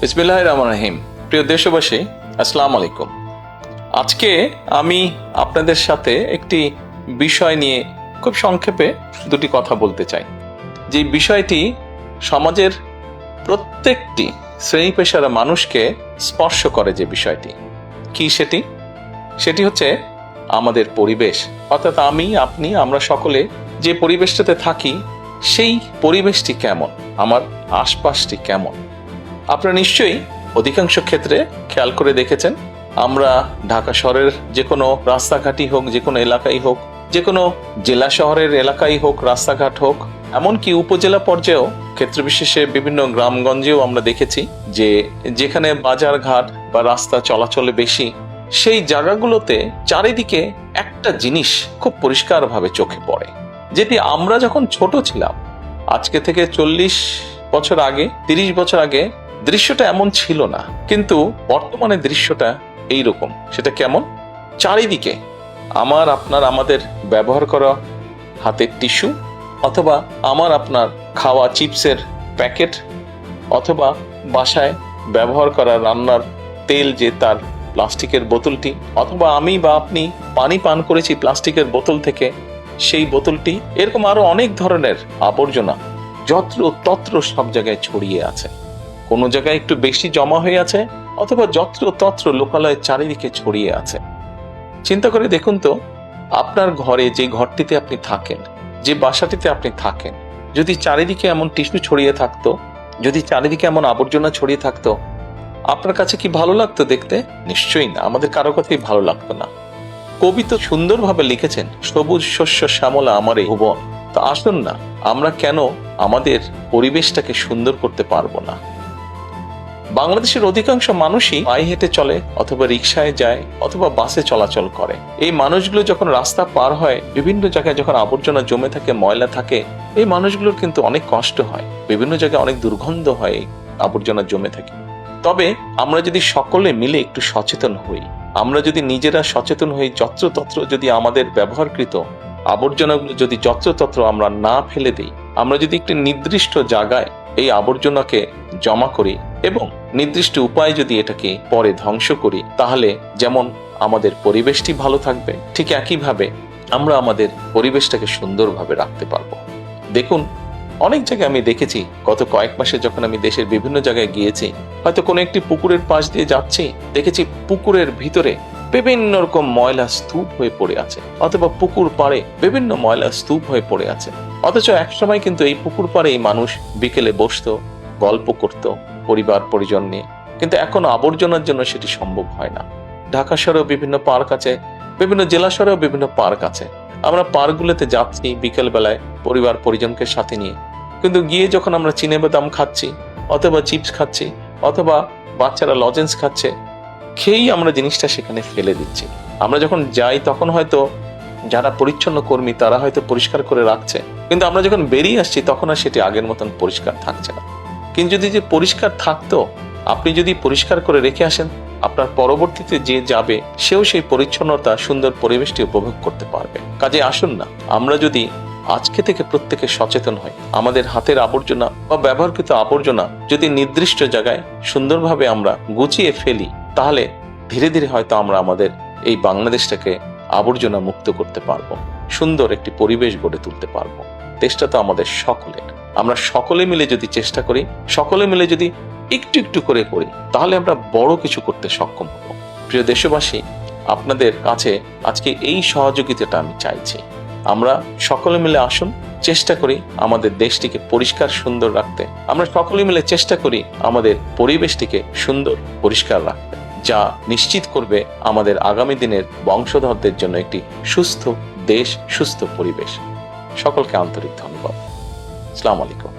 বিসমিল্লাহির রহমানির রহিম। প্রিয় দেশবাসী, আসসালামু আলাইকুম। আজকে আমি আপনাদের সাথে একটি বিষয় নিয়ে খুব সংক্ষেপে দুটি কথা বলতে চাই। যে বিষয়টি সমাজের প্রত্যেকটি শ্রেণী পেশার মানুষকে স্পর্শ করে। যে বিষয়টি কি সেটি হচ্ছে আমাদের পরিবেশ। অর্থাৎ আমি, আপনি, আমরা সকলে যে পরিবেশটাতে থাকি সেই পরিবেশটি কেমন, আমার আশপাশটি কেমন। আপনারা নিশ্চয়ই অধিকাংশ ক্ষেত্রে খেয়াল করে দেখেছেন, আমরা ঢাকা শহরের যে কোনো রাস্তাঘাটই হোক, যে কোনো এলাকাই হোক, যে কোনো জেলা শহরের এলাকাই হোক, রাস্তাঘাট হোক, এমনকি উপজেলা পর্যায়েও ক্ষেত্র বিশেষে বিভিন্ন গ্রামগঞ্জেও আমরা দেখেছি যে যেখানে বাজার ঘাট বা রাস্তা চলাচলে বেশি, সেই জায়গাগুলোতে চারিদিকে একটা জিনিস খুব পরিষ্কারভাবে চোখে পড়ে, যেটি আমরা যখন ছোট ছিলাম, আজকে থেকে 40 বছর আগে, 30 বছর আগে দৃশ্যটা এমন ছিল না, কিন্তু বর্তমানে দৃশ্যটা এইরকম। সেটা কেমন? চারিদিকে আমাদের ব্যবহার করা হাতের টিস্যু, অথবা আপনার খাওয়া চিপসের প্যাকেট, অথবা বাসায় ব্যবহার করা রান্নার তেল যে তার প্লাস্টিকের বোতলটি, অথবা আমি বা আপনি পানি পান করেছি প্লাস্টিকের বোতল থেকে সেই বোতলটি, এরকম আরো অনেক ধরনের আবর্জনা যত্র তত্র সব জায়গায় ছড়িয়ে আছে। কোনো জায়গায় একটু বেশি জমা হয়ে আছে, অথবা যত্র তত্র লোকালয়ের চারিদিকে ছড়িয়ে আছে। চিন্তা করে দেখুন তো, আপনার ঘরে যে ঘরটিতে আপনি থাকেন, যে বাসাটিতে আপনি থাকেন, যদি চারিদিকে এমন টিস্যু ছড়িয়ে থাকতো, যদি চারিদিকে এমন আবর্জনা ছড়িয়ে থাকতো, আপনার কাছে কি ভালো লাগতো দেখতে? নিশ্চয়ই না, আমাদের কারো কথাই ভালো লাগতো না। কবি তো সুন্দরভাবে লিখেছেন, সবুজ শস্য শ্যামলা আমার এই ভুবন। তো আসুন না, আমরা কেন আমাদের পরিবেশটাকে সুন্দর করতে পারবো না? বাংলাদেশের অধিকাংশ মানুষই পায়ে হেঁটে চলে, অথবা রিকশায় যায়, অথবা বাসে চলাচল করে। এই মানুষগুলো যখন রাস্তা পার হয়, বিভিন্ন জায়গায় যখন আবর্জনা জমে থাকে, ময়লা থাকে, এই মানুষগুলোর কিন্তু অনেক কষ্ট হয়, বিভিন্ন জায়গায় অনেক দুর্গন্ধ হয় আবর্জনা জমে থাকে। তবে আমরা যদি সকলে মিলে একটু সচেতন হই, আমরা যদি নিজেরা সচেতন হই, যত্রতত্র যদি আমাদের ব্যবহারকৃত আবর্জনাগুলো যদি যত্রতত্র আমরা না ফেলে দিই, আমরা যদি একটি নির্দিষ্ট জায়গায় এই আবর্জনাকে জমা করি এবং নির্দিষ্ট উপায়ে যদি এটাকে পরে ধ্বংস করি, তাহলে যেমন আমাদের পরিবেশটি ভালো থাকবে, ঠিক একইভাবে আমরা আমাদের পরিবেশটাকে সুন্দরভাবে রাখতে পারবো। দেখুন, অনেক জায়গায় আমি দেখেছি, গত কয়েক মাসে যখন আমি দেশের বিভিন্ন জায়গায় গিয়েছি, হয়তো কোনো একটি পুকুরের পাশ দিয়ে যাচ্ছি, দেখেছি পুকুরের ভিতরে বিভিন্ন রকম ময়লা স্তূপ হয়ে পড়ে আছে, অথবা পুকুর পাড়ে বিভিন্ন ময়লা স্তূপ হয়ে পড়ে আছে। অথচ একসময় কিন্তু এই পুকুর পাড়ে এই মানুষ বিকেলে বসতো, গল্প করত পরিবার পরিজন নিয়ে, কিন্তু এখন আবর্জনার জন্য সেটি সম্ভব হয় না। ঢাকা শহরেও বিভিন্ন পার্ক আছে, বিভিন্ন জেলা শহরেও বিভিন্ন পার্ক আছে। আমরা পার্কগুলোতে যাচ্ছি বিকেল বেলায় পরিবার পরিজনকে সাথে নিয়ে, কিন্তু গিয়ে যখন আমরা চিনেবাদাম খাচ্ছি, অথবা চিপস খাচ্ছি, অথবা বাচ্চারা লজেন্স খাচ্ছে, খেয়েই আমরা জিনিসটা সেখানে ফেলে দিচ্ছি। আমরা যখন যাই তখন হয়তো যারা পরিচ্ছন্ন কর্মী তারা হয়তো পরিষ্কার করে রাখছে, কিন্তু আমরা যখন বেরিয়ে আসছি তখন আর সেটি আগের মতন পরিষ্কার থাকছে না। কিন্তু যদি যে পরিষ্কার থাকতো, আপনি যদি পরিষ্কার করে রেখে আসেন, আপনার পরবর্তীতে যে যাবে সেও সেই পরিচ্ছন্নতা, সুন্দর পরিবেশটি উপভোগ করতে পারবে। কাজে আসুন না, আমরা যদি আজকে থেকে প্রত্যেকে সচেতন হই, আমাদের হাতের আবর্জনা বা ব্যবহৃত আবর্জনা যদি নির্দিষ্ট জায়গায় সুন্দরভাবে আমরা গুছিয়ে ফেলি, তাহলে ধীরে ধীরে হয়তো আমরা আমাদের এই বাংলাদেশটাকে আবর্জনা মুক্ত করতে পারবো, সুন্দর একটি পরিবেশ গড়ে তুলতে পারবো। দেশটা তো আমাদের সকলের। আমরা সকলে মিলে যদি চেষ্টা করি, সকলে মিলে যদি একটু একটু করে করি, তাহলে আমরা বড় কিছু করতে সক্ষম হব। প্রিয় দেশবাসী, আপনাদের কাছে আজকে এই সহযোগিতাটা আমি চাইছি। আমরা সকলে মিলে আসুন, চেষ্টা করি আমাদের দেশটিকে পরিষ্কার সুন্দর রাখতে। আমরা সকলে মিলে চেষ্টা করি আমাদের পরিবেশটিকে সুন্দর পরিষ্কার রাখতে, যা নিশ্চিত করবে আমাদের আগামী দিনের বংশধরদের জন্য একটি সুস্থ দেশ, সুস্থ পরিবেশ। সকলকে আন্তরিক ধন্যবাদ। আসসালামু আলাইকুম।